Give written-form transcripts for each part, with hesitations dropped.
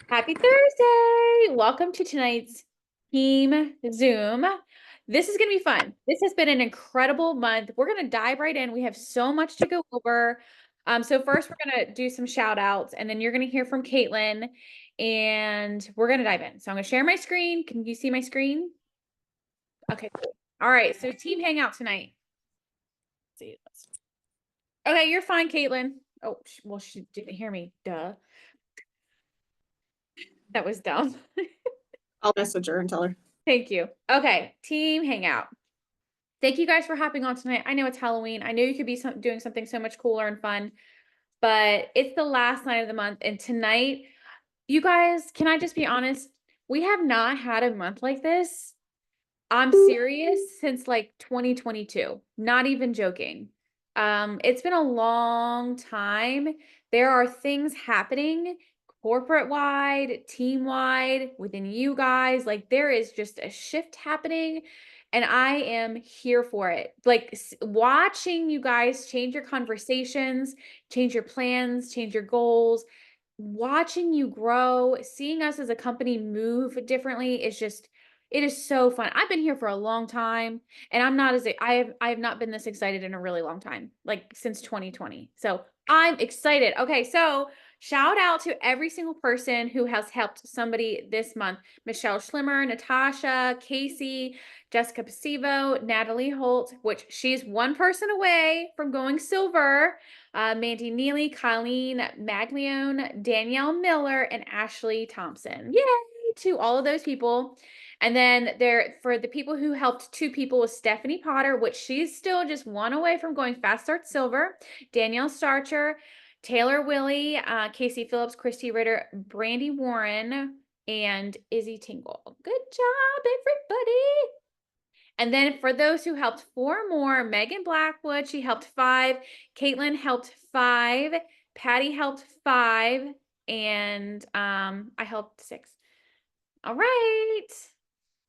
Happy Thursday. Welcome to tonight's team Zoom. This is going to be fun. This has been an incredible month. We're going to dive right in. We have so much to go over. So first we're going to do some shout outs and then you're going to hear from Caitlin and we're going to dive in. So I'm going to share my screen. Can you see my screen? Okay, cool. All right. So team hangout tonight. Let's see. Okay, you're fine, Caitlin. Oh, well, she didn't hear me. Duh. That was dumb. I'll message her and tell her. Thank you. Okay, team hangout. Thank you guys for hopping on tonight. I know it's Halloween. I know you could be doing something so much cooler and fun, but it's the last night of the month. And tonight, you guys, can I just be honest? We have not had a month like this. I'm serious since like 2022. Not even joking. It's been a long time. There are things happening corporate wide, team wide, within you guys. Like there is just a shift happening and I am here for it. Like watching you guys change your conversations, change your plans, change your goals, watching you grow, seeing us as a company move differently is just it is so fun. I've been here for a long time and I'm not as I have not been this excited in a really long time, like since 2020. So I'm excited. Okay, so shout out to every single person who has helped somebody this month. Michelle Schlimmer, Natasha, Casey, Jessica Pasivo, Natalie Holt, which she's one person away from going silver. Mandy Neely, Colleen Maglione, Danielle Miller, and Ashley Thompson. Yay to all of those people. And then there for the people who helped two people was Stephanie Potter, which she's still just one away from going Fast Start Silver, Danielle Starcher, Taylor Willie, Casey Phillips, Christy Ritter, Brandy Warren, and Izzy Tingle. Good job, everybody. And then for those who helped four more, Megan Blackwood, she helped five. Caitlin helped five. Patty helped five. And I helped six. All right.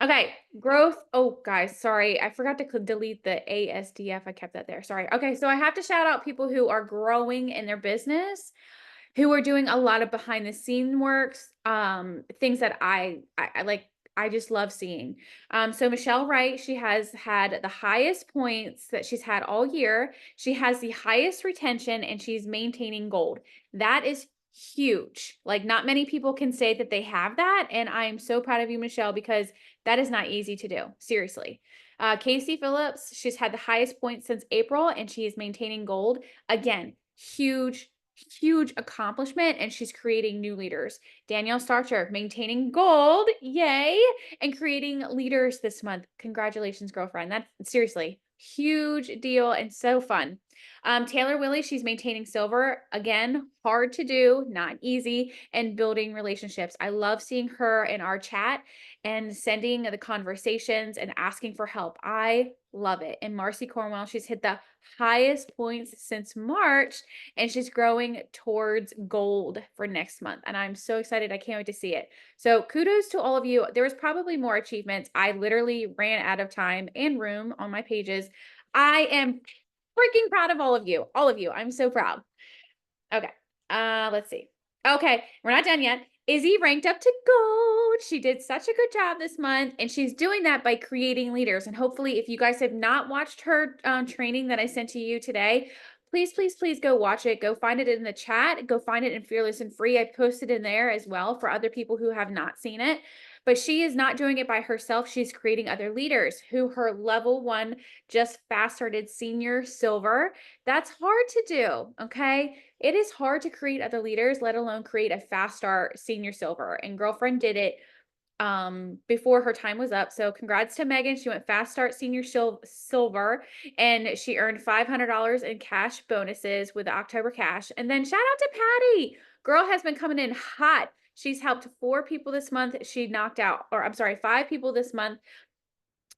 Okay, growth. Oh, guys, sorry. I forgot to delete the ASDF. I kept that there. Sorry. Okay, so I have to shout out people who are growing in their business, who are doing a lot of behind the scene works, things that I like. I just love seeing. So Michelle Wright, she has had the highest points that she's had all year. She has the highest retention and she's maintaining gold. That is huge. Like not many people can say that they have that. And I'm so proud of you, Michelle, because that is not easy to do. Seriously. Casey Phillips, she's had the highest points since April and she is maintaining gold. Again, huge accomplishment and she's creating new leaders. Danielle Starcher maintaining gold, yay, and creating leaders this month. Congratulations, girlfriend. That's seriously huge deal and so fun. Taylor Willie, she's maintaining silver. Again, hard to do, not easy, and building relationships. I love seeing her in our chat and sending the conversations and asking for help. I love it. And Marcy Cornwell, she's hit the highest points since March and she's growing towards gold for next month. And I'm so excited. I can't wait to see it. So kudos to all of you. There was probably more achievements. I literally ran out of time and room on my pages. I am freaking proud of all of you. All of you. I'm so proud. Okay. Let's see. Okay, we're not done yet. Izzy ranked up to gold. She did such a good job this month, and she's doing that by creating leaders. And hopefully, if you guys have not watched her training that I sent to you today, please go watch it. Go find it in the chat. Go find it in Fearless and Free. I posted in there as well for other people who have not seen it. But she is not doing it by herself. She's creating other leaders who her level one just fast started senior silver. That's hard to do. Okay. It is hard to create other leaders, let alone create a fast start senior silver. And girlfriend did it before her time was up. So congrats to Megan. She went fast start senior silver and she earned $500 in cash bonuses with the October cash. And then shout out to Patty. Girl has been coming in hot. She's helped four people this month. She knocked out, or I'm sorry, five people this month.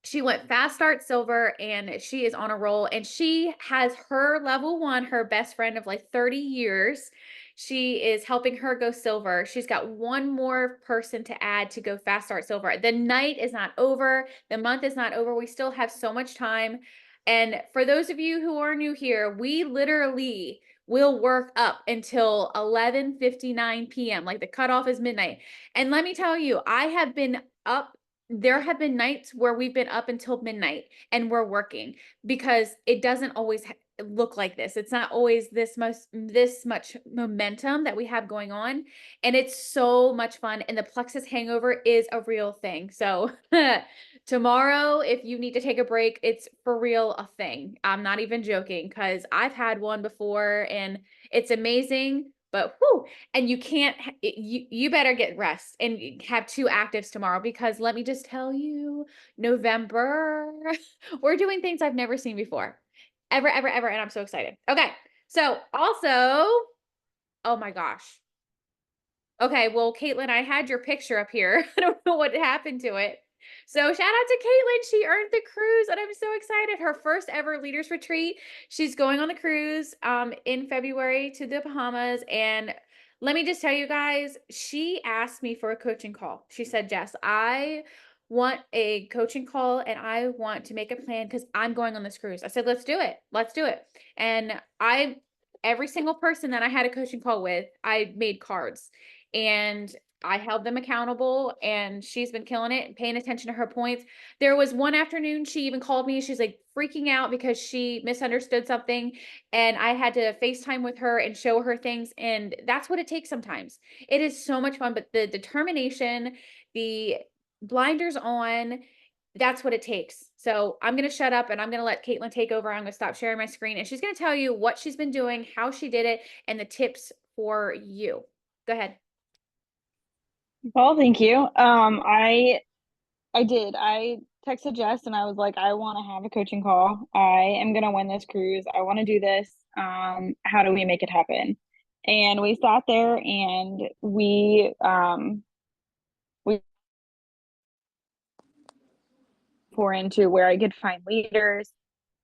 She went fast start silver and she is on a roll and she has her level one, her best friend of like 30 years. She is helping her go silver. She's got one more person to add to go fast start silver. The night is not over. The month is not over. We still have so much time. And for those of you who are new here, we literally will work up until 11:59 p.m. Like the cutoff is midnight. And let me tell you, I have been up. There have been nights where we've been up until midnight and we're working because it doesn't always look like this. It's not always this much momentum that we have going on, and it's so much fun. And the plexus hangover is a real thing. So tomorrow, if you need to take a break, it's for real a thing. I'm not even joking because I've had one before and it's amazing. But whoo, and you can't, you better get rest and have 2 actives tomorrow because let me just tell you, November, we're doing things I've never seen before. Ever, ever, ever. And I'm so excited. Okay. So also, oh my gosh. Okay, well, Caitlin, I had your picture up here. I don't know what happened to it. So shout out to Caitlin. She earned the cruise and I'm so excited. Her first ever leaders retreat. She's going on the cruise in February to the Bahamas. And let me just tell you guys, she asked me for a coaching call. She said, Jess, I want a coaching call and I want to make a plan because I'm going on this cruise. I said, let's do it. Let's do it. And every single person that I had a coaching call with, I made cards and I held them accountable and she's been killing it and paying attention to her points. There was one afternoon she even called me. She's like freaking out because she misunderstood something and I had to FaceTime with her and show her things. And that's what it takes sometimes. It is so much fun, but the determination, the blinders on, that's what it takes. So I'm going to shut up and I'm going to let Caitlin take over. I'm going to stop sharing my screen and she's going to tell you what she's been doing, how she did it, and the tips for you. Go ahead. Well, thank you. I did. I texted Jess and I was like, I want to have a coaching call. I am gonna win this cruise. I want to do this. How do we make it happen? And we sat there and we pour into where I could find leaders.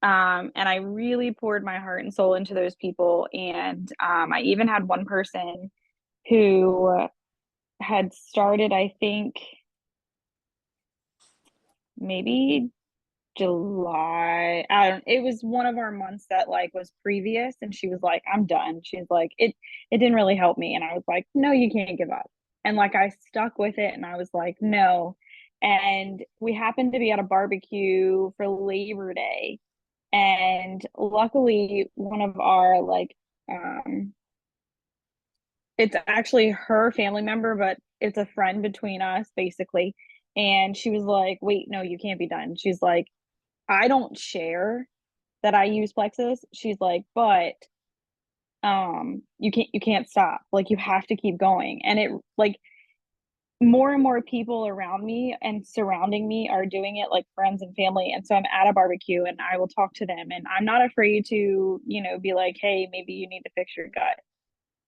And I really poured my heart and soul into those people. And I even had one person who had started, I think, maybe July. I don't, it was one of our months that like was previous and she was like, I'm done. She's like, it didn't really help me. And I was like, no, you can't give up. And like I stuck with it and I was like, no. And we happened to be at a barbecue for Labor Day. And luckily one of our like it's actually her family member, but it's a friend between us basically. And she was like, wait, no, you can't be done. She's like, I don't share that I use Plexus. She's like, but you can't stop. Like you have to keep going. And it like more and more people around me and surrounding me are doing it, like friends and family. And so I'm at a barbecue and I will talk to them and I'm not afraid to, be like, hey, maybe you need to fix your gut.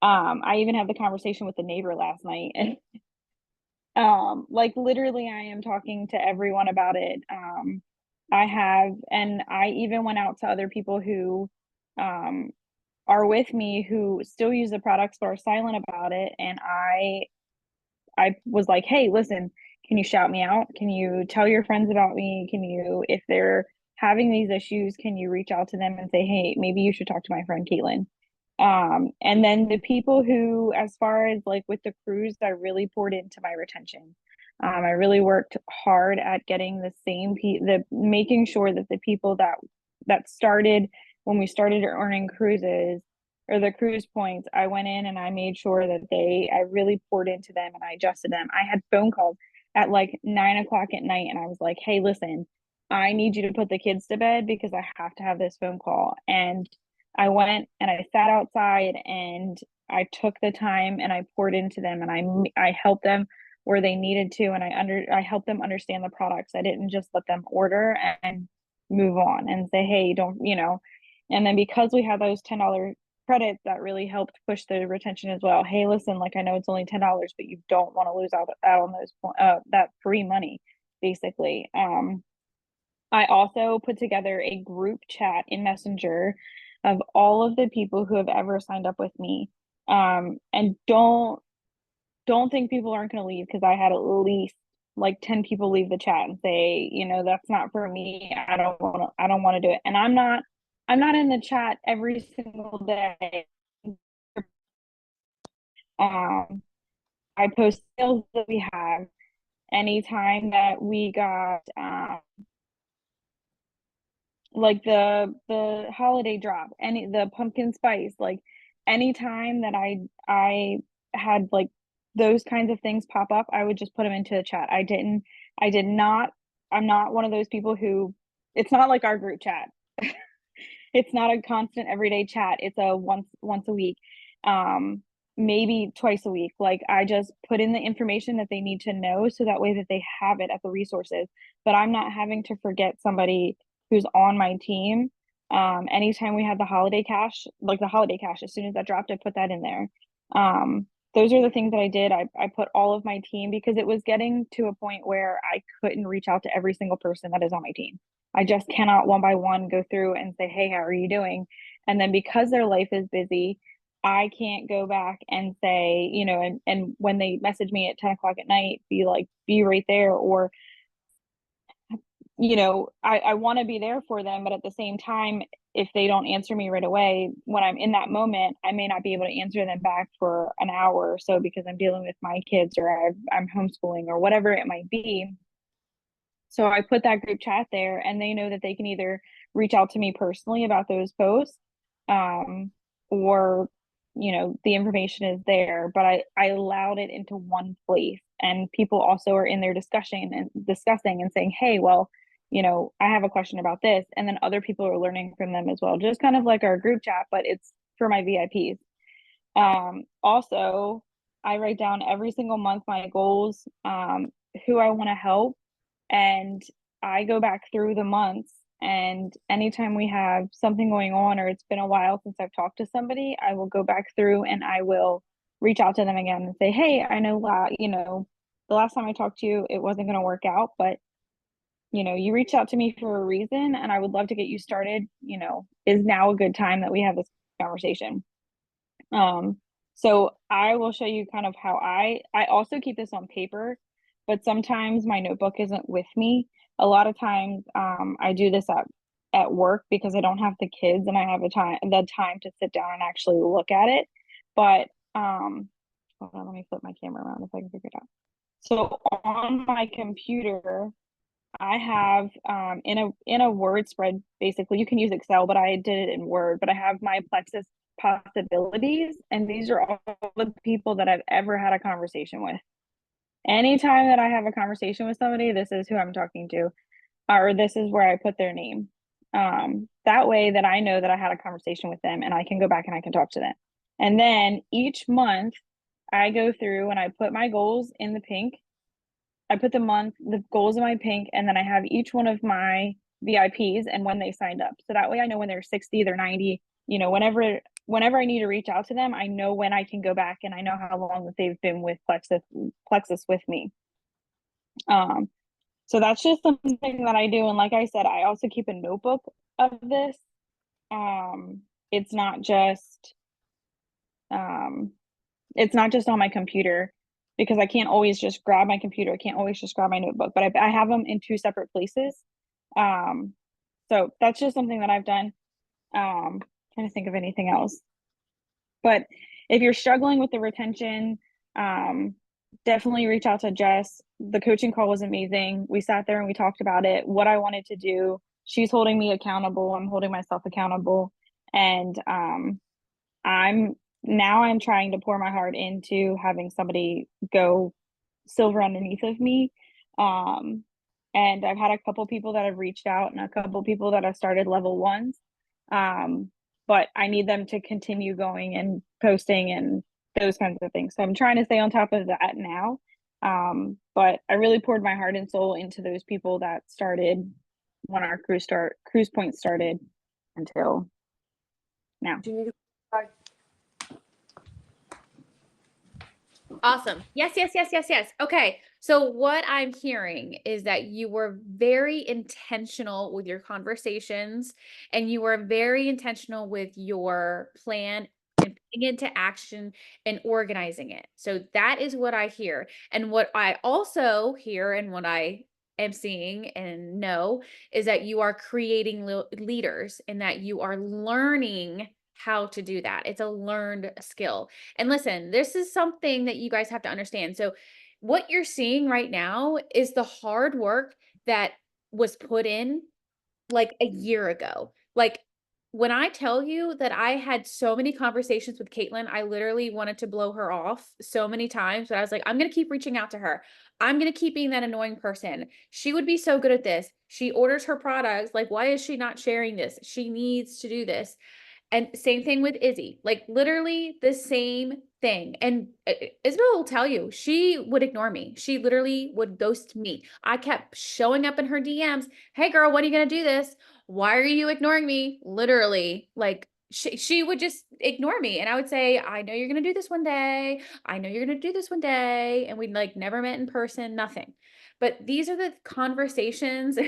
I even had the conversation with the neighbor last night and like literally I am talking to everyone about it. And I even went out to other people who um are with me who still use the products but are silent about it. And I was like, hey, listen, can you shout me out? Can you tell your friends about me? Can you, if they're having these issues, can you reach out to them and say, hey, maybe you should talk to my friend Caitlin? And then the people who, as far as like with the cruise, I really poured into my retention. I really worked hard at getting making sure that the people that started when we started earning cruises or the cruise points, I went in and I made sure that I really poured into them and I adjusted them. I had phone calls at like 9 o'clock at night and I was like, hey, listen, I need you to put the kids to bed because I have to have this phone call. And I went and I sat outside and I took the time and I poured into them and I helped them where they needed to and I helped them understand the products. I didn't just let them order and move on and say, hey, don't, and then because we had those $10 credits, that really helped push the retention as well. Hey, listen, like I know it's only $10, but you don't want to lose out on those that free money, basically. I also put together a group chat in Messenger of all of the people who have ever signed up with me. And don't think people aren't going to leave because I had at least like 10 people leave the chat and say, that's not for me. I don't want to do it. And I'm not in the chat every single day. I post sales that we have. Anytime that we got like the holiday drop, the pumpkin spice, like anytime that I had like those kinds of things pop up, I would just put them into the chat. I did not, I'm not one of those people who, it's not like our group chat. It's not a constant everyday chat. It's a once a week, maybe twice a week. Like I just put in the information that they need to know so that way that they have it at the resources. But I'm not having to forget somebody who's on my team. Anytime we had the holiday cash, like the holiday cash, as soon as that dropped, I put that in there. Those are the things that I did. I put all of my team because it was getting to a point where I couldn't reach out to every single person that is on my team. I just cannot one by one go through and say, hey, how are you doing? And then because their life is busy, I can't go back and say, you know, and when they message me at 10 o'clock at night, be like, be right there. Or, you know, I want to be there for them. But at the same time, if they don't answer me right away, when I'm in that moment, I may not be able to answer them back for an hour or so because I'm dealing with my kids or I'm homeschooling or whatever it might be. So I put that group chat there and they know that they can either reach out to me personally about those posts, or, you know, the information is there, but I allowed it into one place and people also are in there discussing and saying, hey, well, you know, I have a question about this. And then other people are learning from them as well, just kind of like our group chat, but it's for my VIPs. Also, I write down every single month my goals, who I want to help, and I go back through the months and anytime we have something going on or it's been a while since I've talked to somebody, I will go back through and I will reach out to them again and say, hey, I know, you know, the last time I talked to you, it wasn't going to work out, but you know, you reached out to me for a reason and I would love to get you started. You know, is now a good time that we have this conversation? So I will show you kind of how I also keep this on paper, but sometimes my notebook isn't with me. A lot of times I do this at work because I don't have the kids and I have the time to sit down and actually look at it. But hold on, let me flip my camera around if I can figure it out. So on my computer, I have in a Word spread, basically you can use Excel, but I did it in Word, but I have my Plexus possibilities, and these are all the people that I've ever had a conversation with. Anytime that I have a conversation with somebody, this is who I'm talking to, or this is where I put their name. That way that I know that I had a conversation with them and I can go back and I can talk to them. And then each month I go through and I put my goals in the pink. I put the goals in my pink, and then I have each one of my VIPs and when they signed up. So that way I know when they're 60, they're 90, you know, whenever I need to reach out to them, I know when I can go back and I know how long that they've been with Plexus with me. So that's just something that I do. And like I said, I also keep a notebook of this. It's not just on my computer because I can't always just grab my computer. I can't always just grab my notebook, but I have them in two separate places. So that's just something that I've done. Trying to think of anything else. But if you're struggling with the retention, definitely reach out to Jess. The coaching call was amazing. We sat there and we talked about it, what I wanted to do. She's holding me accountable. I'm holding myself accountable. And I'm trying to pour my heart into having somebody go silver underneath of me. And I've had a couple people that have reached out and a couple people that have started level ones. But I need them to continue going and posting and those kinds of things. So I'm trying to stay on top of that now. But I really poured my heart and soul into those people that started when our cruise point started until now. Awesome. Yes, yes, yes, yes, yes. Okay. So what I'm hearing is that you were very intentional with your conversations and you were very intentional with your plan and putting it into action and organizing it. So that is what I hear. And what I also hear and what I am seeing and know is that you are creating leaders and that you are learning how to do that. It's a learned skill. And listen, this is something that you guys have to understand. So what you're seeing right now is the hard work that was put in like a year ago. Like when I tell you that I had so many conversations with Caitlin, I literally wanted to blow her off so many times, but I was like, I'm going to keep reaching out to her. I'm going to keep being that annoying person. She would be so good at this. She orders her products. Like, why is she not sharing this? She needs to do this. And same thing with Izzy, like literally the same thing. And Isabel will tell you, she would ignore me. She literally would ghost me. I kept showing up in her DMs. Hey girl, when are you going to do this? Why are you ignoring me? Literally, like she would just ignore me. And I would say, I know you're going to do this one day. I know you're going to do this one day. And we'd like never met in person, nothing. But these are the conversations.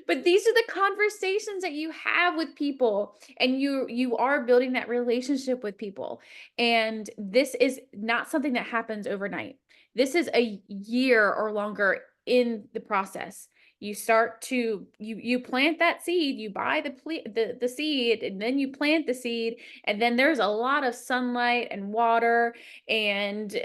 But these are the conversations that you have with people, and you are building that relationship with people. And this is not something that happens overnight. This is a year or longer in the process. You start to you plant that seed, you buy the seed, and then you plant the seed, and then there's a lot of sunlight and water and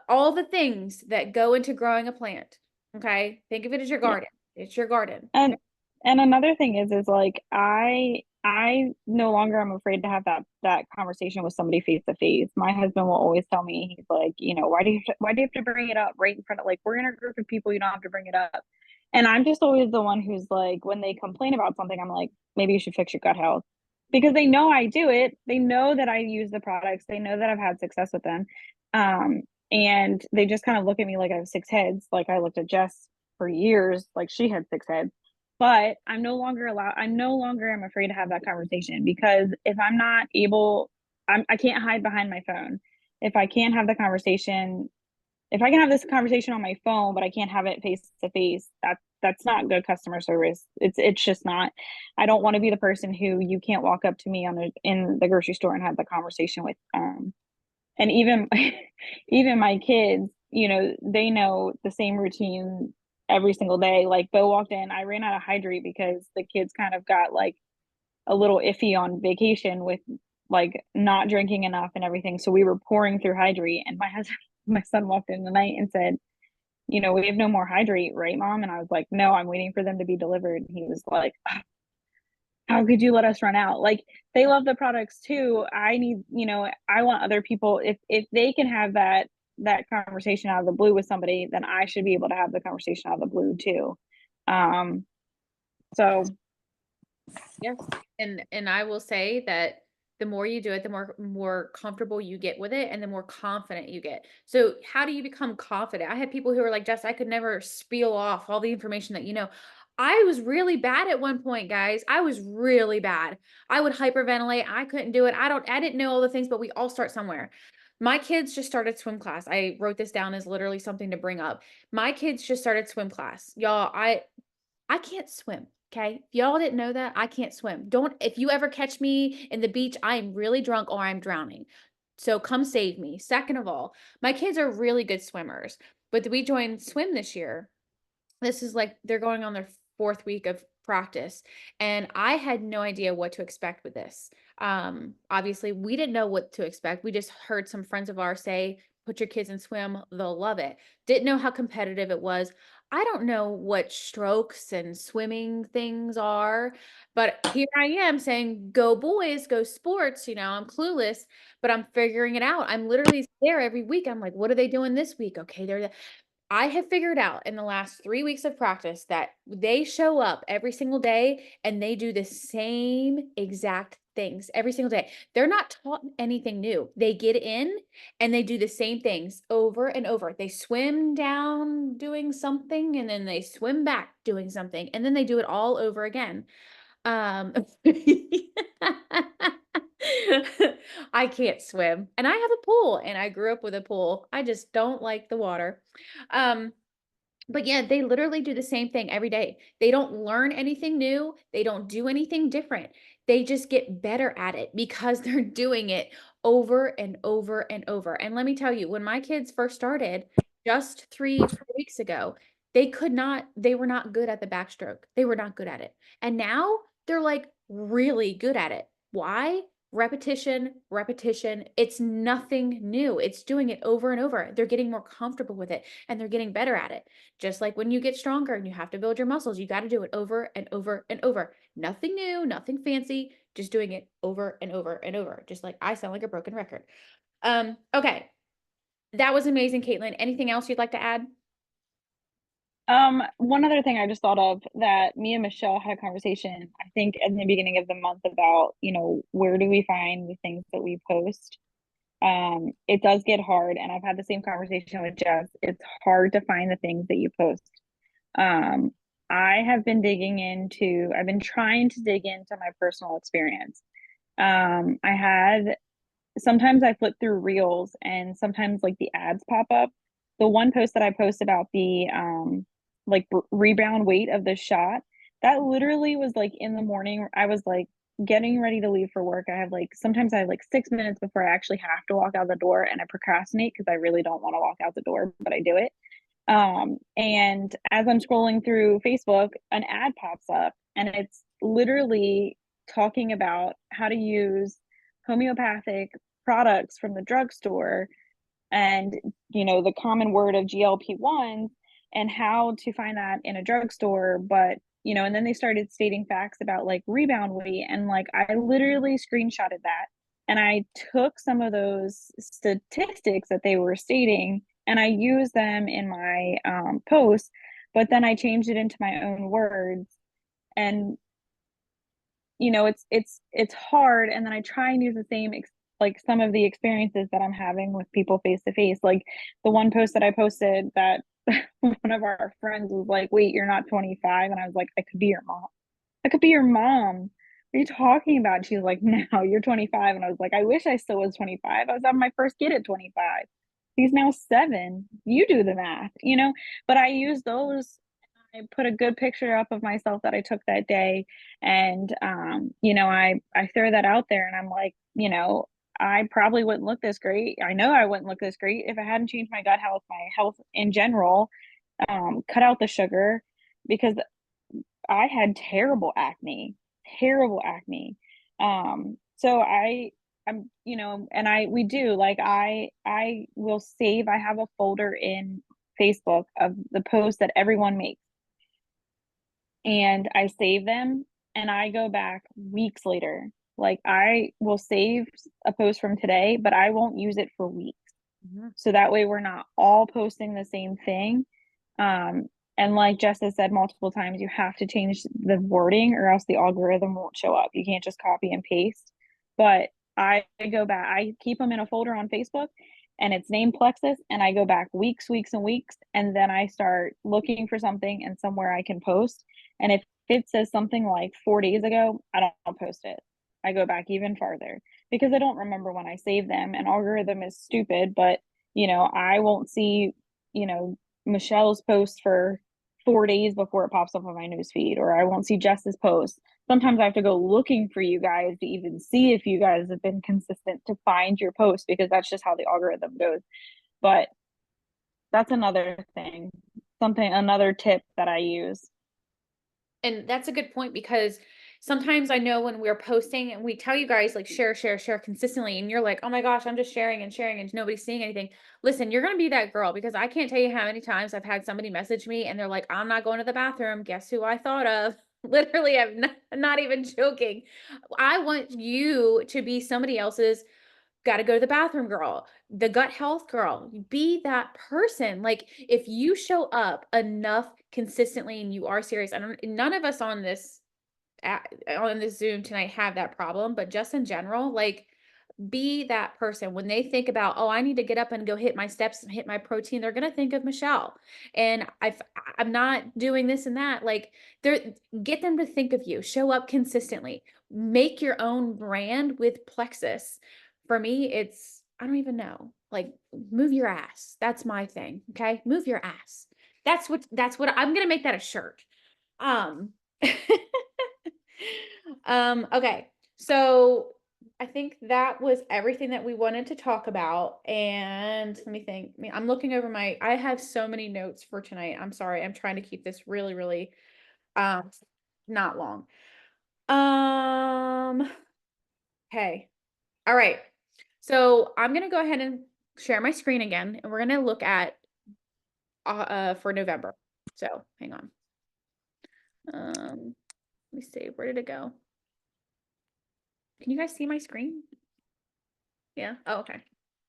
all the things that go into growing a plant. Okay? Think of it as your Yeah. garden. It's your garden. And another thing is like I no longer am afraid to have that conversation with somebody face to face. My husband will always tell me, he's like, you know, why do you have to bring it up right in front of, like, we're in a group of people, you don't have to bring it up. And I'm just always the one who's like, when they complain about something, I'm like, maybe you should fix your gut health, because they know I do it. They know that I use the products. They know that I've had success with them. And they just kind of look at me like I have six heads. Like I looked at Jess for years, like she had six heads. But I no longer am afraid to have that conversation, because if I'm not able, I can't hide behind my phone. If I can't have the conversation, if I can have this conversation on my phone, but I can't have it face to face, that's not good customer service. It's just not. I don't want to be the person who you can't walk up to me in the grocery store and have the conversation with. And even even my kids, you know, they know the same routine every single day. Like Bo walked in, I ran out of hydrate because the kids kind of got like a little iffy on vacation with like not drinking enough and everything. So we were pouring through hydrate, and my son walked in the night and said, you know, we have no more hydrate, right, Mom? And I was like, no, I'm waiting for them to be delivered. And he was like, how could you let us run out? Like, they love the products too. I need, you know, I want other people, if they can have that conversation out of the blue with somebody, then I should be able to have the conversation out of the blue too. So Yes. And I will say that the more you do it, the more comfortable you get with it, and the more confident you get. So how do you become confident? I had people who were like, Jess, I could never spiel off all the information that you know. I was really bad at one point, guys. I was really bad. I would hyperventilate. I couldn't do it. I didn't know all the things, but we all start somewhere. My kids just started swim class. I wrote this down as literally something to bring up. My kids just started swim class. Y'all, I can't swim. Okay. If y'all didn't know that, I can't swim. If you ever catch me in the beach, I am really drunk or I'm drowning. So come save me. Second of all, my kids are really good swimmers, but we joined swim this year. This is like they're going on their fourth week of practice, and I had no idea what to expect with this. Obviously, we didn't know what to expect. We just heard some friends of ours say, put your kids in swim, they'll love it. Didn't know how competitive it was. I don't know what strokes and swimming things are, but here I am saying, go boys, go sports. You know, I'm clueless, but I'm figuring it out. I'm literally there every week. I'm like, what are they doing this week? Okay, I have figured out in the last 3 weeks of practice that they show up every single day and they do the same exact things every single day. They're not taught anything new. They get in and they do the same things over and over. They swim down doing something, and then they swim back doing something, and then they do it all over again. Um, I can't swim, and I have a pool, and I grew up with a pool. I just don't like the water. Um, but yeah, they literally do the same thing every day. They don't learn anything new. They don't do anything different. They just get better at it because they're doing it over and over and over. And let me tell you, when my kids first started just 3, 4 weeks ago, they were not good at the backstroke. They were not good at it. And now they're like really good at it. Why? Repetition, repetition. It's nothing new. It's doing it over and over. They're getting more comfortable with it and they're getting better at it. Just like when you get stronger and you have to build your muscles, you got to do it over and over and over. Nothing new, nothing fancy, just doing it over and over and over. Just like I sound like a broken record. Okay. That was amazing, Caitlin. Anything else you'd like to add? One other thing I just thought of, that me and Michelle had a conversation, I think in the beginning of the month, about, where do we find the things that we post? It does get hard, and I've had the same conversation with Jess. It's hard to find the things that you post. Um, I've been trying to dig into my personal experience. Sometimes I flip through reels and sometimes like the ads pop up. The one post that I post about the rebound weight of the shot, that literally was like in the morning. I was like getting ready to leave for work. Sometimes I have like 6 minutes before I actually have to walk out the door, and I procrastinate because I really don't want to walk out the door, but I do it. And as I'm scrolling through Facebook, an ad pops up, and it's literally talking about how to use homeopathic products from the drugstore, and the common word of GLP-1s, and how to find that in a drugstore. But and then they started stating facts about like rebound weight, and like I literally screenshotted that, and I took some of those statistics that they were stating and I used them in my posts, but then I changed it into my own words. And it's hard, and then I try and use the same like some of the experiences that I'm having with people face to face. Like the one post that I posted, that one of our friends was like, "Wait, you're not 25?" And I was like, "I could be your mom. I could be your mom. What are you talking about?" She's like, "No, you're 25." And I was like, "I wish I still was 25. I was having my first kid at 25. He's now 7. You do the math. But I use those. I put a good picture up of myself that I took that day, and I throw that out there, and I'm like, I probably wouldn't look this great. I know I wouldn't look this great if I hadn't changed my gut health, my health in general, cut out the sugar, because I had terrible acne, terrible acne. So and we do, like, I will save, I have a folder in Facebook of the posts that everyone makes, and I save them, and I go back weeks later. Like, I will save a post from today, but I won't use it for weeks. Mhm. So that way we're not all posting the same thing. And like Jess has said multiple times, you have to change the wording or else the algorithm won't show up. You can't just copy and paste. But I go back, I keep them in a folder on Facebook, and it's named Plexus, and I go back weeks, weeks, and weeks, and then I start looking for something and somewhere I can post. And if it says something like 4 days ago, I don't post it. I go back even farther because I don't remember when I saved them. And algorithm is stupid, but I won't see, Michelle's post for 4 days before it pops up on my newsfeed, or I won't see Jess's post. Sometimes I have to go looking for you guys to even see if you guys have been consistent to find your post, because that's just how the algorithm goes. But that's another thing, another tip that I use. And that's a good point, because sometimes I know when we're posting and we tell you guys like share, share, share consistently, and you're like, oh my gosh, I'm just sharing and nobody's seeing anything. Listen, you're going to be that girl, because I can't tell you how many times I've had somebody message me and they're like, I'm not going to the bathroom. Guess who I thought of? Literally, not even joking. I want you to be somebody else's got to go to the bathroom girl, the gut health girl. Be that person. Like, if you show up enough consistently and you are serious, none of us on this Zoom tonight have that problem, but just in general, like, be that person. When they think about, oh, I need to get up and go hit my steps and hit my protein, they're going to think of Michelle. And I'm not doing this and that. Like, get them to think of you, show up consistently, make your own brand with Plexus. For me, I don't even know, like, move your ass. That's my thing. Okay. Move your ass. That's what I'm going to make that a shirt. Um, okay. So I think that was everything that we wanted to talk about. And let me think. I'm looking over I have so many notes for tonight. I'm sorry. I'm trying to keep this really, really, um, not long. Okay. All right. So I'm gonna go ahead and share my screen again, and we're gonna look at for November. So hang on. Let me see. Where did it go? Can you guys see my screen? Yeah. Oh, okay.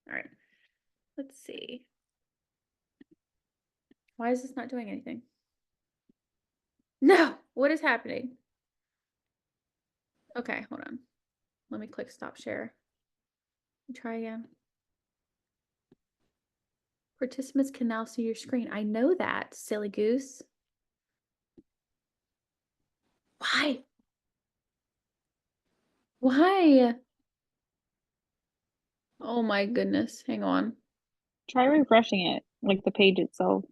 All right. Let's see. Why is this not doing anything? No. What is happening? Okay, hold on. Let me click stop share. Try again. Participants can now see your screen. I know that, silly goose. Why? Why? Oh my goodness. Hang on. Try refreshing it, like the page itself,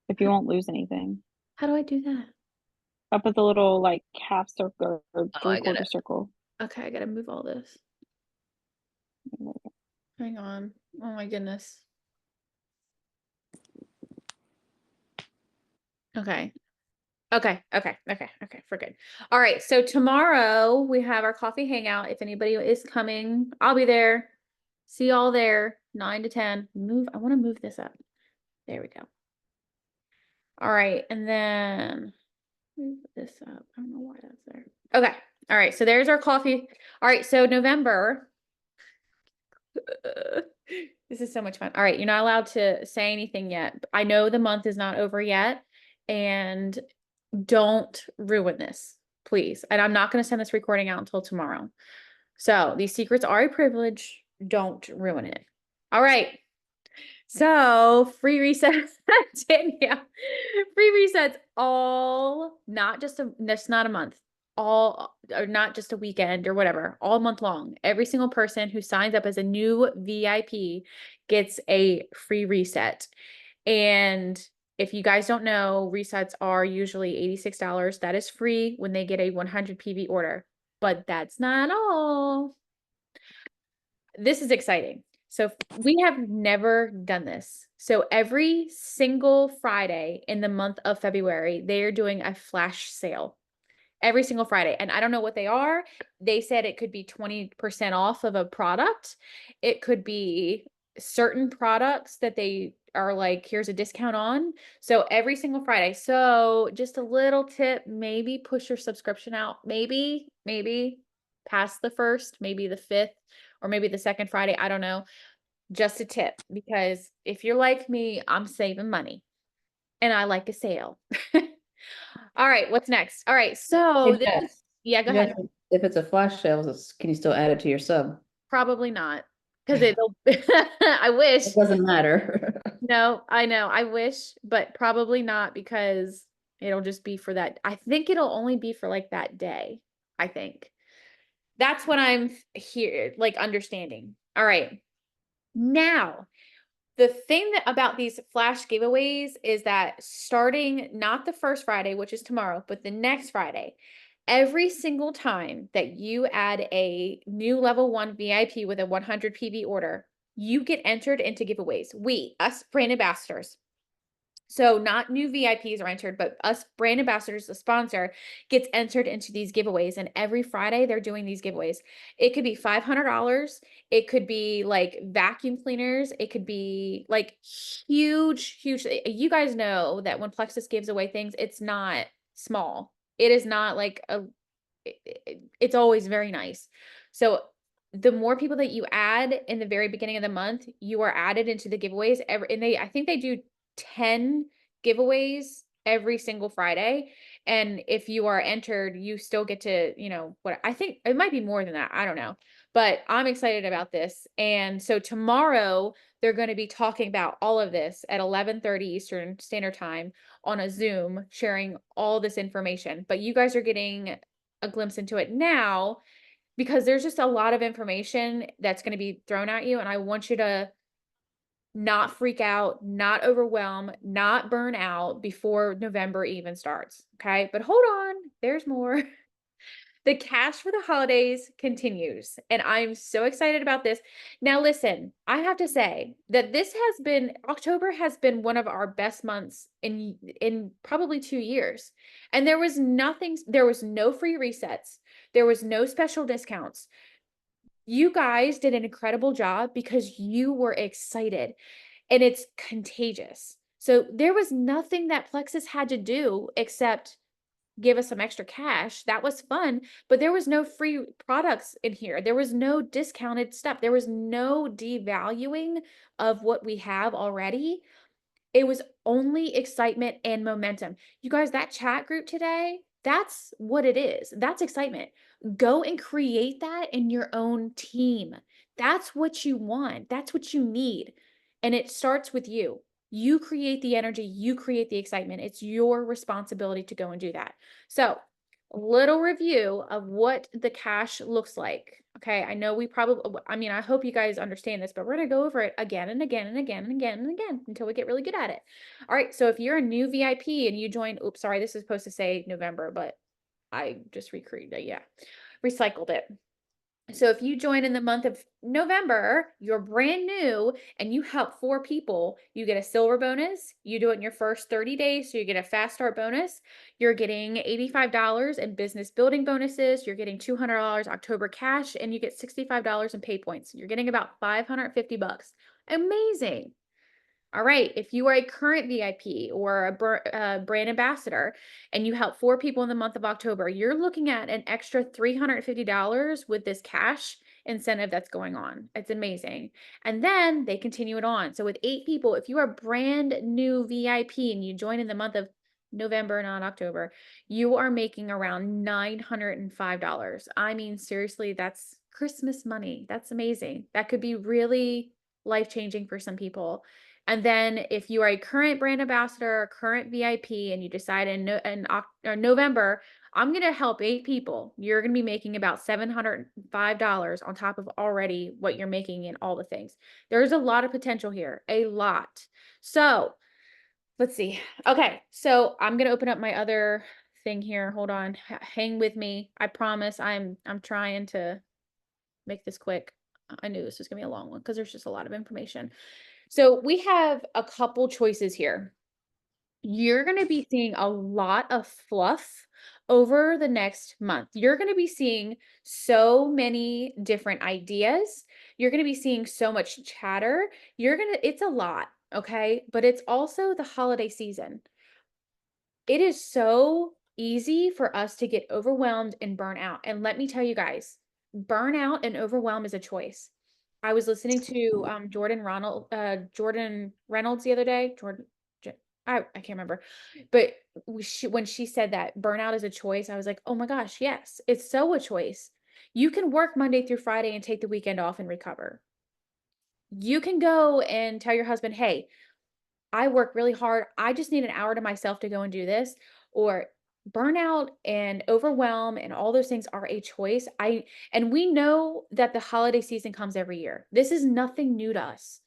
if you won't lose anything. How do I do that? Up at the little like half circle or Oh, I get three-quarter it. circle. Okay, I gotta move all this. Hang on. Oh my goodness. Okay. Okay. For good. All right. So tomorrow we have our coffee hangout. If anybody is coming, I'll be there. See y'all there, 9 to 10. I want to move this up. There we go. All right. And then move this up. I don't know why that's there. Okay. All right. So there's our coffee. All right. So November. This is so much fun. All right. You're not allowed to say anything yet. I know the month is not over yet. And don't ruin this, please. And I'm not going to send this recording out until tomorrow. So these secrets are a privilege. Don't ruin it. All right. So free resets, Danielle. Free resets all, not just that's not a month, all, or not just a weekend or whatever, all month long. Every single person who signs up as a new VIP gets a free reset. And if you guys don't know, resets are usually $86. That is free when they get a 100 PV order, but that's not all. This is exciting. So we have never done this. So every single Friday in the month of February, they are doing a flash sale every single Friday. And I don't know what they are. They said it could be 20% off of a product. It could be certain products that they are like, here's a discount on. So every single Friday. So just a little tip, maybe push your subscription out. Maybe past the first, maybe the fifth, or maybe the second Friday. I don't know. Just a tip, because if you're like me, I'm saving money and I like a sale. All right, what's next? All right, so Hey, Jess, yeah, go Jess, ahead. if it's a flash sale, can you still add it to your sub? Probably not, because it'll. I wish. It doesn't matter. No, I know. I wish, but probably not, because it'll just be for that. I think it'll only be for like that day. I think that's what I'm here, like understanding. All right, now the thing about these flash giveaways is that starting not the first Friday, which is tomorrow, but the next Friday, every single time that you add a new level 1 VIP with a 100 PV order, you get entered into giveaways. Us brand ambassadors. So not new VIPs are entered, but us brand ambassadors, the sponsor, gets entered into these giveaways. And every Friday they're doing these giveaways. It could be $500. It could be like vacuum cleaners. It could be like huge. You guys know that when Plexus gives away things, it's not small. It is not like it's always very nice. So the more people that you add in the very beginning of the month, you are added into the giveaways. I think they do 10 giveaways every single Friday. And if you are entered, you still get to, what I think it might be more than that. I don't know, but I'm excited about this. And so tomorrow they're going to be talking about all of this at 11:30 Eastern Standard Time on a Zoom, sharing all this information. But you guys are getting a glimpse into it now, because there's just a lot of information that's going to be thrown at you. And I want you to not freak out, not overwhelm, not burn out before November even starts. Okay. But hold on, there's more. The cash for the holidays continues, and I'm so excited about this. Now, listen, I have to say that October has been one of our best months in probably 2 years. And there was no free resets. There was no special discounts. You guys did an incredible job because you were excited, and it's contagious. So there was nothing that Plexus had to do except give us some extra cash. That was fun, but there was no free products in here. There was no discounted stuff. There was no devaluing of what we have already. It was only excitement and momentum. You guys, that chat group today, that's what it is. That's excitement. Go and create that in your own team. That's what you want. That's what you need. And it starts with you. You create the energy, you create the excitement. It's your responsibility to go and do that. So, a little review of what the cash looks like. Okay, I know I hope you guys understand this, but we're going to go over it again and again and again and again and again until we get really good at it. All right, so if you're a new VIP and you joined, oops, sorry, this is supposed to say November, but I just recycled it. So if you join in the month of November, you're brand new and you help 4 people, you get a silver bonus. You do it in your first 30 days, so you get a fast start bonus. You're getting $85 in business building bonuses. You're getting $200 October cash, and you get $65 in pay points. You're getting about $550. Amazing. All right, if you are a current VIP or a brand ambassador and you help 4 people in the month of October, you're looking at an extra $350 with this cash incentive that's going on. It's amazing. And then they continue it on. So with 8 people, if you are brand new VIP and you join in the month of November, not October, you are making around $905. I mean, seriously, that's Christmas money. That's amazing. That could be really life-changing for some people. And then if you are a current brand ambassador or current VIP and you decide in November, I'm going to help 8 people, you're going to be making about $705 on top of already what you're making in all the things. There's a lot of potential here, a lot. So let's see. Okay, so I'm going to open up my other thing here. Hold on. Hang with me. I promise I'm trying to make this quick. I knew this was going to be a long one because there's just a lot of information. So we have a couple choices here. You're going to be seeing a lot of fluff over the next month. You're going to be seeing so many different ideas. You're going to be seeing so much chatter. It's a lot, okay? But it's also the holiday season. It is so easy for us to get overwhelmed and burn out. And let me tell you guys, burnout and overwhelm is a choice. I was listening to Jordan Reynolds the other day. I can't remember, but when she said that burnout is a choice, I was like, oh my gosh, yes, it's so a choice. You can work Monday through Friday and take the weekend off and recover. You can go and tell your husband, hey, I work really hard. I just need an hour to myself to go and do this. Or burnout and overwhelm and all those things are a choice. And we know that the holiday season comes every year. This is nothing new to us.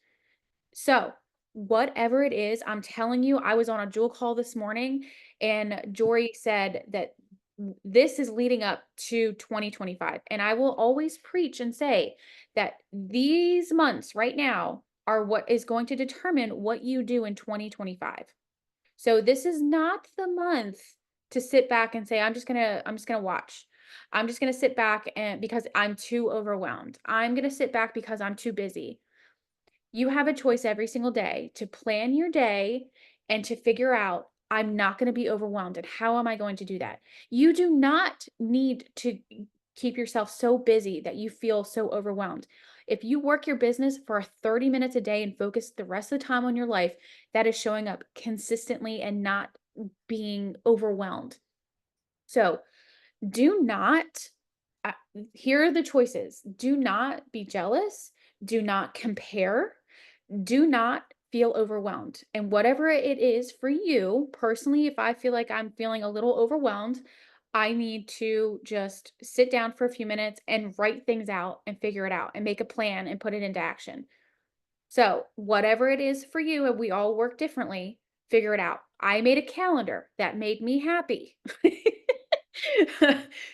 So whatever it is, I'm telling you, I was on a Jewel call this morning and Jory said that this is leading up to 2025. And I will always preach and say that these months right now are what is going to determine what you do in 2025. So this is not the month to sit back and say, I'm just gonna watch. I'm just gonna sit back and because I'm too overwhelmed. I'm gonna sit back because I'm too busy. You have a choice every single day to plan your day and to figure out, I'm not going to be overwhelmed. And how am I going to do that? You do not need to keep yourself so busy that you feel so overwhelmed. If you work your business for 30 minutes a day and focus the rest of the time on your life, that is showing up consistently and not being overwhelmed. So do not, here are the choices. Do not be jealous. Do not compare. Do not feel overwhelmed. And whatever it is for you personally, if I feel like I'm feeling a little overwhelmed, I need to just sit down for a few minutes and write things out and figure it out and make a plan and put it into action. So whatever it is for you, and we all work differently, figure it out. I made a calendar that made me happy.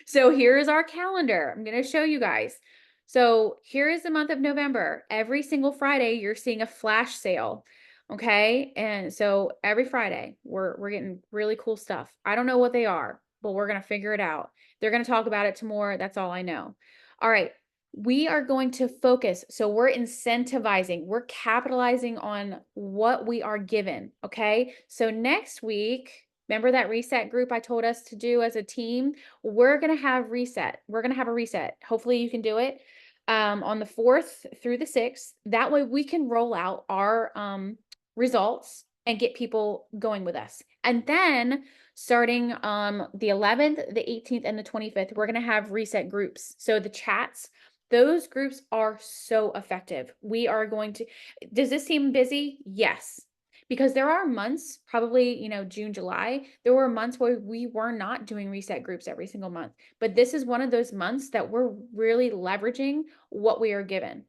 So here is our calendar. I'm going to show you guys. So here is the month of November. Every single Friday, you're seeing a flash sale. Okay. And so every Friday, we're getting really cool stuff. I don't know what they are, but we're going to figure it out. They're going to talk about it tomorrow. That's all I know. All right. We are going to focus. So we're incentivizing, we're capitalizing on what we are given. Okay. So next week, remember that reset group I told us to do as a team? We're going to have reset. We're going to have a reset. Hopefully you can do it on the 4th through the 6th. That way we can roll out our results and get people going with us. And then starting the 11th, the 18th, and the 25th, we're going to have reset groups. So the chats, those groups are so effective. We are going to, does this seem busy? Yes. Because there are months, probably, June, July, there were months where we were not doing reset groups every single month. But this is one of those months that we're really leveraging what we are given.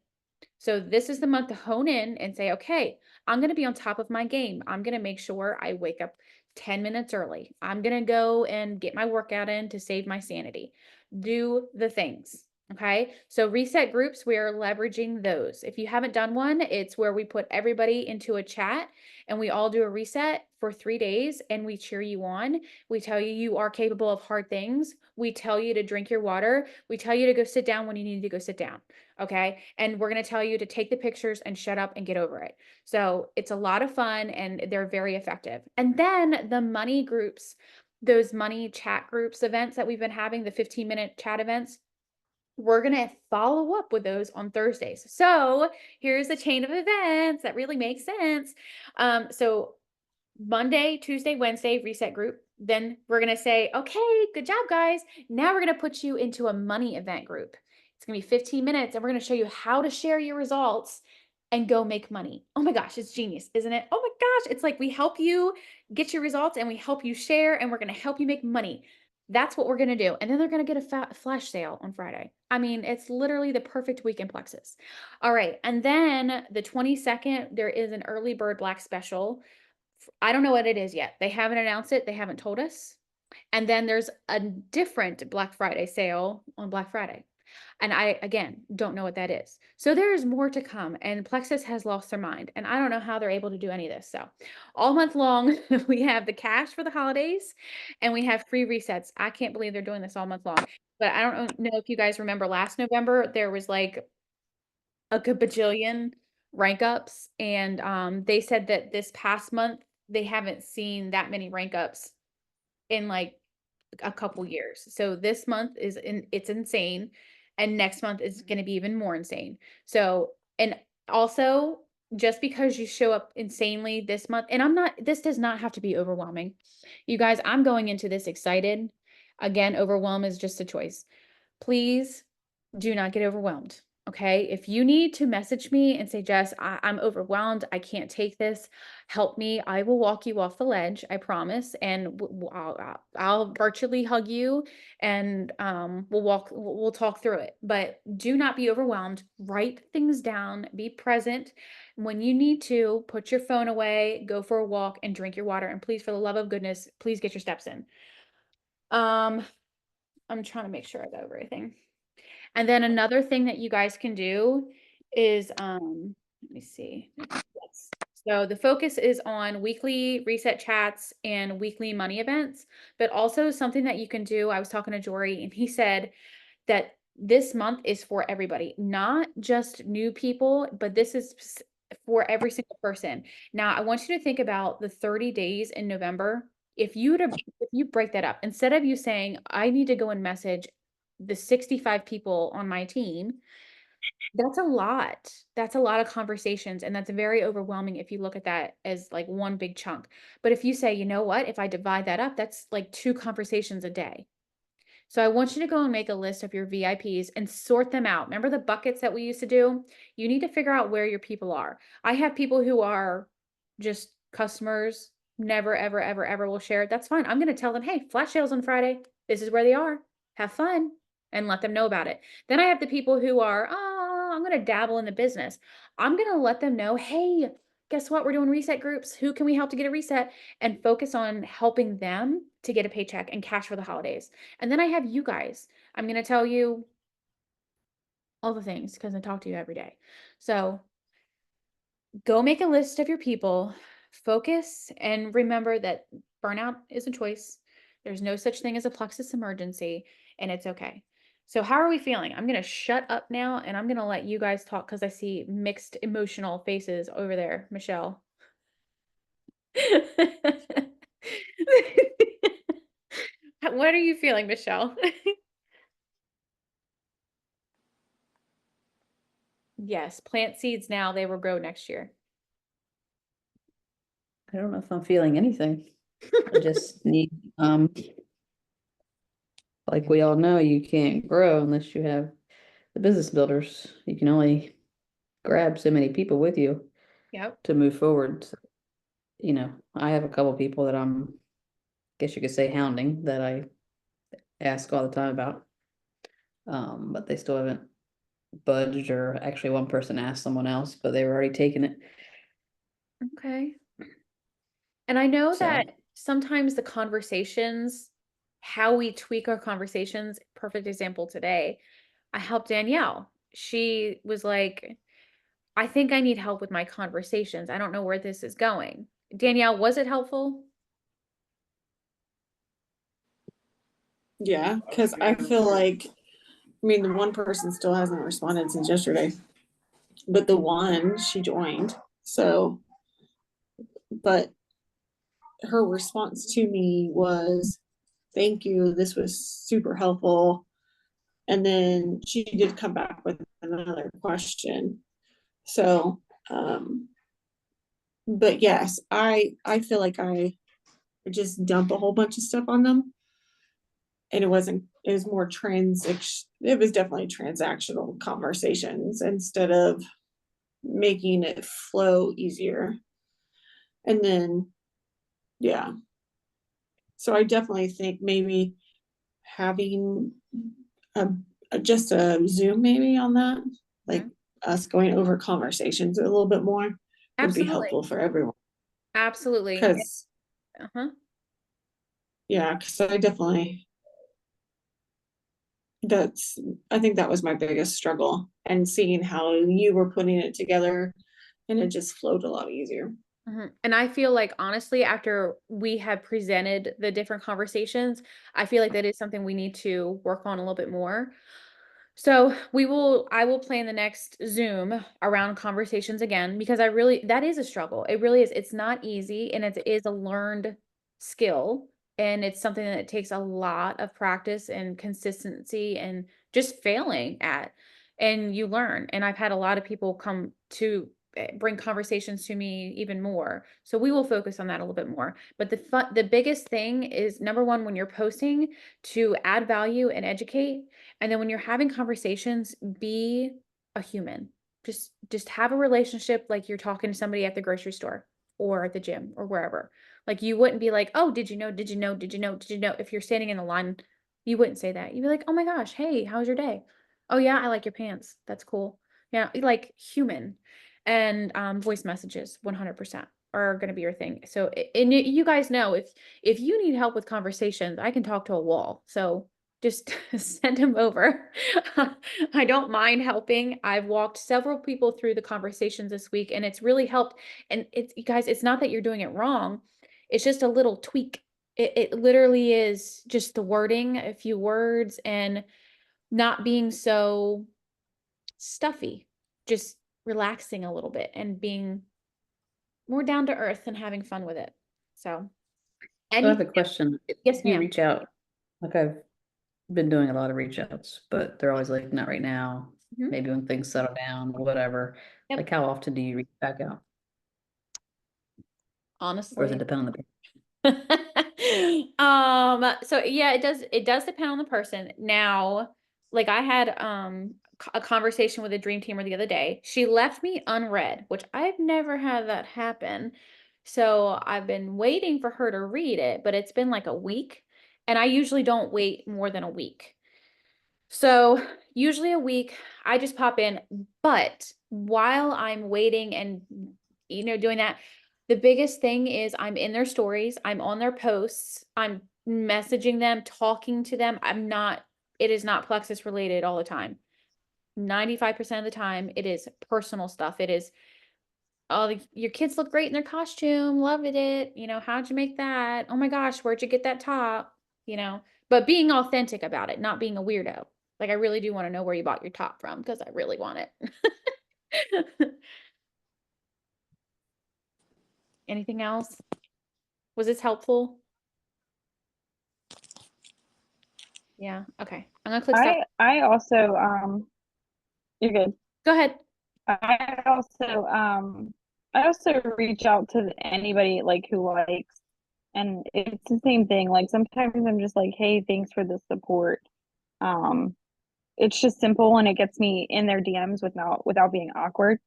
So this is the month to hone in and say, okay, I'm going to be on top of my game. I'm going to make sure I wake up 10 minutes early. I'm going to go and get my workout in to save my sanity. Do the things. Okay. So reset groups, we are leveraging those. If you haven't done one, it's where we put everybody into a chat and we all do a reset for 3 days and we cheer you on. We tell you you are capable of hard things. We tell you to drink your water. We tell you to go sit down when you need to go sit down. Okay. And we're going to tell you to take the pictures and shut up and get over it. So it's a lot of fun and they're very effective. And then the money groups, those money chat groups events that we've been having, the 15-minute chat events, we're going to follow up with those on Thursdays. So here's the chain of events that really makes sense. So Monday, Tuesday, Wednesday, reset group. Then we're going to say, okay, good job, guys. Now we're going to put you into a money event group. It's going to be 15 minutes and we're going to show you how to share your results and go make money. Oh my gosh, it's genius, isn't it? Oh my gosh, it's like we help you get your results and we help you share and we're going to help you make money. That's what we're going to do. And then they're going to get a flash sale on Friday. I mean, it's literally the perfect week in Plexus. All right. And then the 22nd, there is an early bird black special. I don't know what it is yet. They haven't announced it. They haven't told us. And then there's a different Black Friday sale on Black Friday. And I, again, don't know what that is. So there is more to come and Plexus has lost their mind and I don't know how they're able to do any of this. So all month long, we have the cash for the holidays and we have free resets. I can't believe they're doing this all month long, but I don't know if you guys remember last November, there was like a bajillion rank ups and they said that this past month, they haven't seen that many rank ups in like a couple years. So this month it's insane. And next month is going to be even more insane. So, and also just because you show up insanely this month, and this does not have to be overwhelming. You guys, I'm going into this excited. Again, overwhelm is just a choice. Please do not get overwhelmed. Okay. If you need to message me and say, Jess, I'm overwhelmed. I can't take this. Help me. I will walk you off the ledge. I promise. And I'll virtually hug you and we'll talk through it, but do not be overwhelmed. Write things down, be present. When you need to, put your phone away, go for a walk and drink your water. And please, for the love of goodness, please get your steps in. I'm trying to make sure I got everything. And then another thing that you guys can do is, let me see. Yes. So the focus is on weekly reset chats and weekly money events, but also something that you can do. I was talking to Jory and he said that this month is for everybody, not just new people, but this is for every single person. Now, I want you to think about the 30 days in November. If you break that up, instead of you saying, I need to go and message the 65 people on my team, that's a lot. That's a lot of conversations. And that's very overwhelming if you look at that as like one big chunk. But if you say, you know what, if I divide that up, that's like 2 conversations a day. So I want you to go and make a list of your VIPs and sort them out. Remember the buckets that we used to do? You need to figure out where your people are. I have people who are just customers, never, ever, ever, ever will share it. That's fine. I'm going to tell them, hey, flash sales on Friday. This is where they are. Have fun and let them know about it. Then I have the people who are, I'm going to dabble in the business. I'm going to let them know, hey, guess what? We're doing reset groups. Who can we help to get a reset? And focus on helping them to get a paycheck and cash for the holidays. And then I have you guys. I'm going to tell you all the things because I talk to you every day. So go make a list of your people, focus, and remember that burnout is a choice. There's no such thing as a plexus emergency, and it's okay. So how are we feeling? I'm going to shut up now, and I'm going to let you guys talk because I see mixed emotional faces over there. Michelle. What are you feeling, Michelle? Yes, plant seeds now, they will grow next year. I don't know if I'm feeling anything. I just need, like we all know, you can't grow unless you have the business builders. You can only grab so many people with you Yep. to move forward. So, you know, I have a couple people that guess you could say hounding, that I ask all the time about. But they still haven't budged, or actually one person asked someone else, but they were already taking it. Okay. And I know So that sometimes the conversations, how we tweak our conversations, perfect example today, I helped Danielle. She was like, I think I need help with my conversations. I don't know where this is going. Danielle, was it helpful? Yeah, because I feel like, I mean, the one person still hasn't responded since yesterday, but the one, she joined. So, but her response to me was, thank you, this was super helpful. And then she did come back with another question. So, but yes, I feel like I just dump a whole bunch of stuff on them. And it was more it was definitely transactional conversations instead of making it flow easier. And then, yeah. So I definitely think maybe having a, just a Zoom maybe on that, like us going over conversations a little bit more would be Absolutely. helpful for everyone. Absolutely. Cause Uh-huh. yeah, cause I think that was my biggest struggle, and seeing how you were putting it together, and it just flowed a lot easier. And I feel like honestly, after we have presented the different conversations, I feel like that is something we need to work on a little bit more. So I will plan the next Zoom around conversations again, because that is a struggle. It really is. It's not easy, and it is a learned skill, and it's something that takes a lot of practice and consistency and just failing at, and you learn. And I've had a lot of people come to bring conversations to me even more. So we will focus on that a little bit more. But the biggest thing is, number one, when you're posting, to add value and educate. And then when you're having conversations, be a human. Just have a relationship like you're talking to somebody at the grocery store or at the gym or wherever. Like, you wouldn't be like, "Oh, did you know? Did you know? Did you know? Did you know?" If you're standing in the line, you wouldn't say that. You'd be like, "Oh my gosh, hey, how's your day? Oh yeah, I like your pants. That's cool." Yeah, like human. And voice messages 100% are going to be your thing. So, and you guys know, if you need help with conversations, I can talk to a wall. So just send him over. I don't mind helping. I've walked several people through the conversations this week, and it's really helped. And it's, you guys, it's not that you're doing it wrong. It's just a little tweak. It literally is just the wording, a few words, and not being so stuffy, just relaxing a little bit and being more down to earth and having fun with it. So, I have a anything? question. If Yes, you ma'am. reach out, like I've been doing a lot of reach outs, but they're always like, not right now. Mhm. Maybe when things settle down, whatever. Yep. Like, how often do you reach back out? Or does Honestly. it depend on the So yeah, it does depend on the person. Now, like, I had a conversation with a dream teamer the other day. She left me unread, which I've never had that happen. So I've been waiting for her to read it, but it's been like a week, and I usually don't wait more than a week. So usually a week, I just pop in, but while I'm waiting and doing that. The biggest thing is I'm in their stories, I'm on their posts, I'm messaging them, talking to them. It is not Plexus related all the time. 95% of the time, it is personal stuff. It is, oh, your kids look great in their costume, loved it. How'd you make that? Oh my gosh, where'd you get that top? But being authentic about it, not being a weirdo. Like, I really do want to know where you bought your top from because I really want it. Anything else? Was this helpful? Yeah. Okay. I'm gonna click stop. I also you're good. Go ahead. I also reach out to anybody like who likes, and it's the same thing. Like sometimes I'm just like, hey, thanks for the support. It's just simple and it gets me in their DMs without being awkward.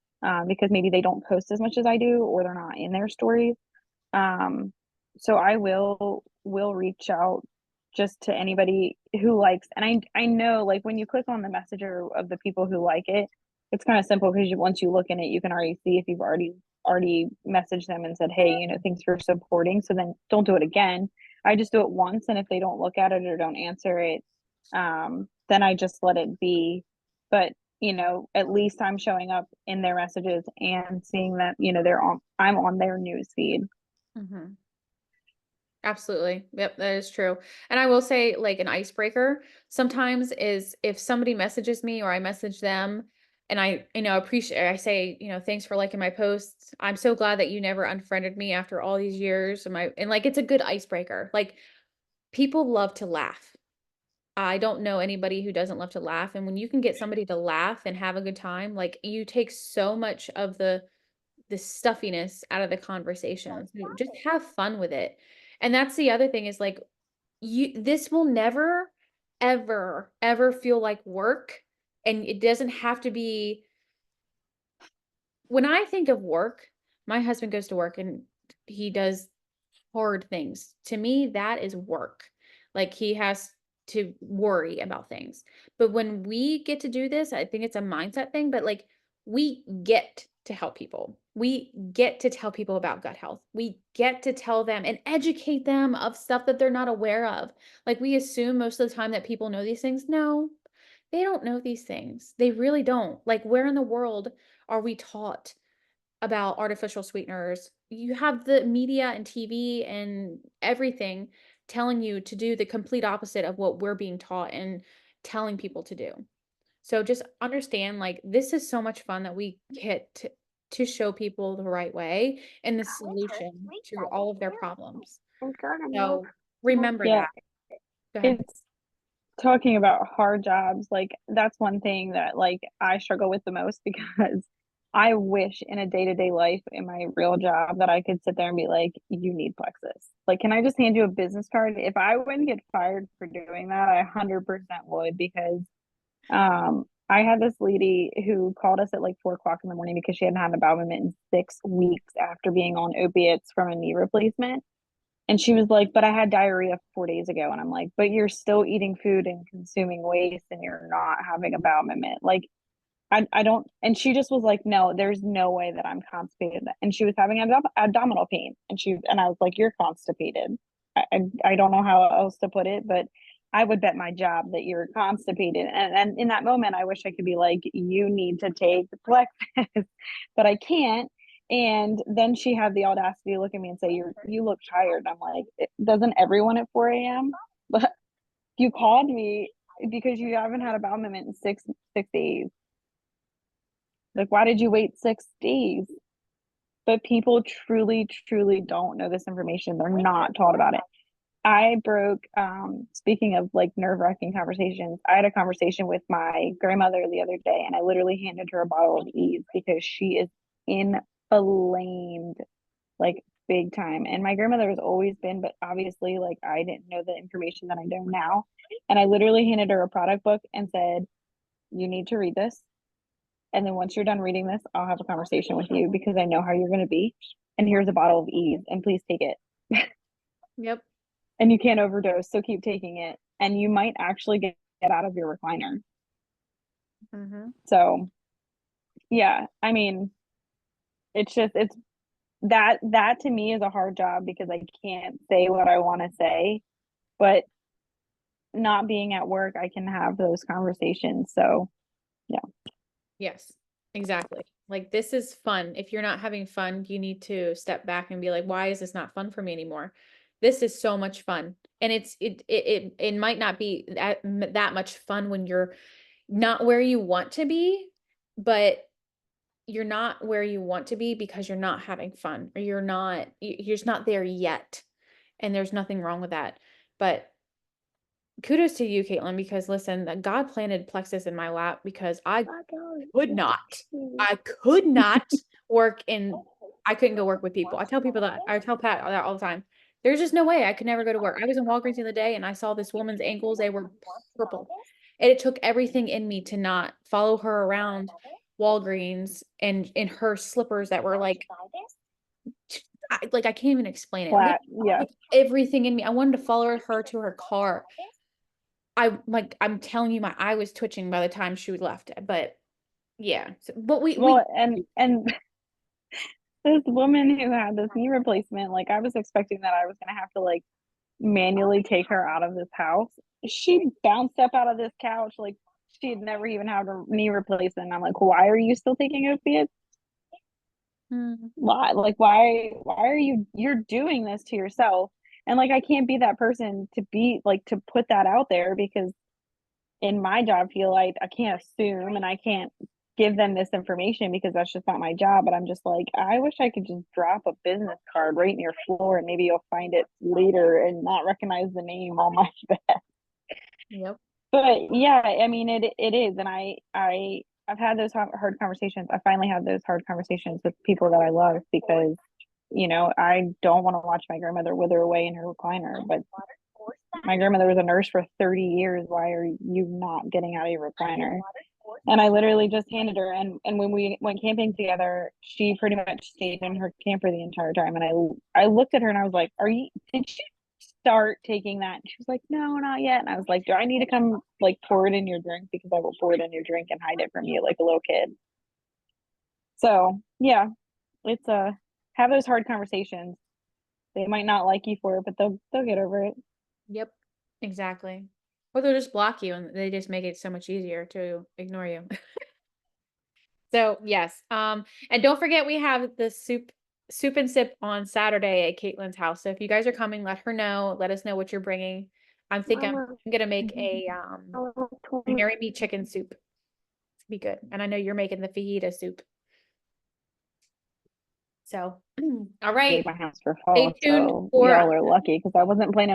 Because maybe they don't post as much as I do or they're not in their stories. So I will reach out just to anybody who likes, and I know like when you click on the messenger of the people who like it, it's kind of simple because once you look in it, you can already see if you've already messaged them and said, hey, thanks for supporting. So then don't do it again. I just do it once, and if they don't look at it or don't answer it, then I just let it be. But at least I'm showing up in their messages and seeing that I'm on their news feed. Mm-hmm. Absolutely. Yep, that is true. And I will say, like, an icebreaker sometimes is if somebody messages me or I message them and I say, thanks for liking my posts. I'm so glad that you never unfriended me after all these years. And like, it's a good icebreaker. Like, people love to laugh. I don't know anybody who doesn't love to laugh. And when you can get somebody to laugh and have a good time, like, you take so much of the stuffiness out of the conversation. So just have fun with it. And that's the other thing is like, this will never, ever, ever feel like work. And it doesn't have to be. When I think of work, my husband goes to work and he does hard things. To me, that is work. Like, he has to worry about things. But when we get to do this, I think it's a mindset thing, but like, we get to help people. We get to tell people about gut health. We get to tell them and educate them of stuff that they're not aware of. Like, we assume most of the time that people know these things. No, they don't know these things. They really don't. Like, where in the world are we taught about artificial sweeteners? You have the media and TV and everything telling you to do the complete opposite of what we're being taught and telling people to do. So just understand, like, this is so much fun that we get to show people the right way and the solution to all of their problems. So remember Yeah, that. Go ahead. it's talking about hard jobs. Like that's one thing that like I struggle with the most because I wish in a day-to-day life in my real job that I could sit there and be like, you need Plexus. Like, can I just hand you a business card? If I wouldn't get fired for doing that, I 100% would, because I had this lady who called us at like 4 o'clock in the morning because she hadn't had a bowel movement in 6 weeks after being on opiates from a knee replacement. And she was like, but I had diarrhea 4 days ago. And I'm like, but you're still eating food and consuming waste and you're not having a bowel movement. Like, I don't, and she just was like, no, there's no way that I'm constipated. And she was having abdominal pain. And I was like, you're constipated. I don't know how else to put it, but I would bet my job that you're constipated. And in that moment, I wish I could be like, you need to take Plexus, but I can't. And then she had the audacity to look at me and say, you look tired. I'm like, doesn't everyone at 4 a.m.? But you called me because you haven't had a bowel movement in six days. Like, why did you wait 6 days? But people truly, truly don't know this information. They're not taught about it. I broke, speaking of like nerve-wracking conversations, I had a conversation with my grandmother the other day, and I literally handed her a bottle of Ease because she is inflamed, like big time. And my grandmother has always been, but obviously, like, I didn't know the information that I know now. And I literally handed her a product book and said, you need to read this. And then once you're done reading this, I'll have a conversation with you because I know how you're going to be. And here's a bottle of Ease, and please take it. Yep. And you can't overdose, so keep taking it. And you might actually get out of your recliner. Mm-hmm. So, yeah, I mean, it's that to me is a hard job because I can't say what I want to say, but not being at work, I can have those conversations. So Yes, exactly. Like this is fun. If you're not having fun, you need to step back and be like, why is this not fun for me anymore? This is so much fun. And it might not be that much fun when you're not where you want to be, but you're not where you want to be because you're not having fun or you're just not there yet. And there's nothing wrong with that. But kudos to you, Caitlin, because listen, God planted Plexus in my lap because I could not work in, I couldn't go work with people. I tell people that, I tell Pat that all the time. There's just no way I could never go to work. I was in Walgreens the other day and I saw this woman's ankles, they were purple. And it took everything in me to not follow her around Walgreens and in her slippers that were like I can't even explain it. flat, yeah. Like, everything in me. I wanted to follow her to her car. I'm telling you, my eye was twitching by the time she left. But yeah, but we and this woman who had this knee replacement, like I was expecting that I was gonna have to like manually take her out of this house. She bounced up out of this couch like she had never even had a knee replacement. And I'm like, why are you still taking opiates? Why? Like, why are you're doing this to yourself? And like, I can't be that person to be like to put that out there because in my job field, I can't assume and I can't give them this information because that's just not my job. But I'm just like, I wish I could just drop a business card right in your floor and maybe you'll find it later and not recognize the name on my bed. Yep. But yeah, I mean it is, and I've had those hard conversations. I finally had those hard conversations with people that I love because you know I don't want to watch my grandmother wither away in her recliner. But my grandmother was a nurse for 30 years. Why are you not getting out of your recliner? And I literally just handed her. And when we went camping together, she pretty much stayed in her camper the entire time. And I looked at her and I was like, did you start taking that? And she was like, no, not yet. And I was like, do I need to come like pour it in your drink? Because I will pour it in your drink and hide it from you like a little kid. So yeah, it's have those hard conversations. They might not like you for it, but they'll get over it. Yep, exactly. Or they'll just block you and they just make it so much easier to ignore you. So yes, and don't forget we have the soup and sip on Saturday at Caitlin's house. So if you guys are coming, let her know. Let us know what you're bringing. I'm thinking I'm gonna make a Mary meat chicken soup. It's be good, and I know you're making the fajita soup. So, all right. My house for fall, Stay tuned so for y'all are lucky because I wasn't planning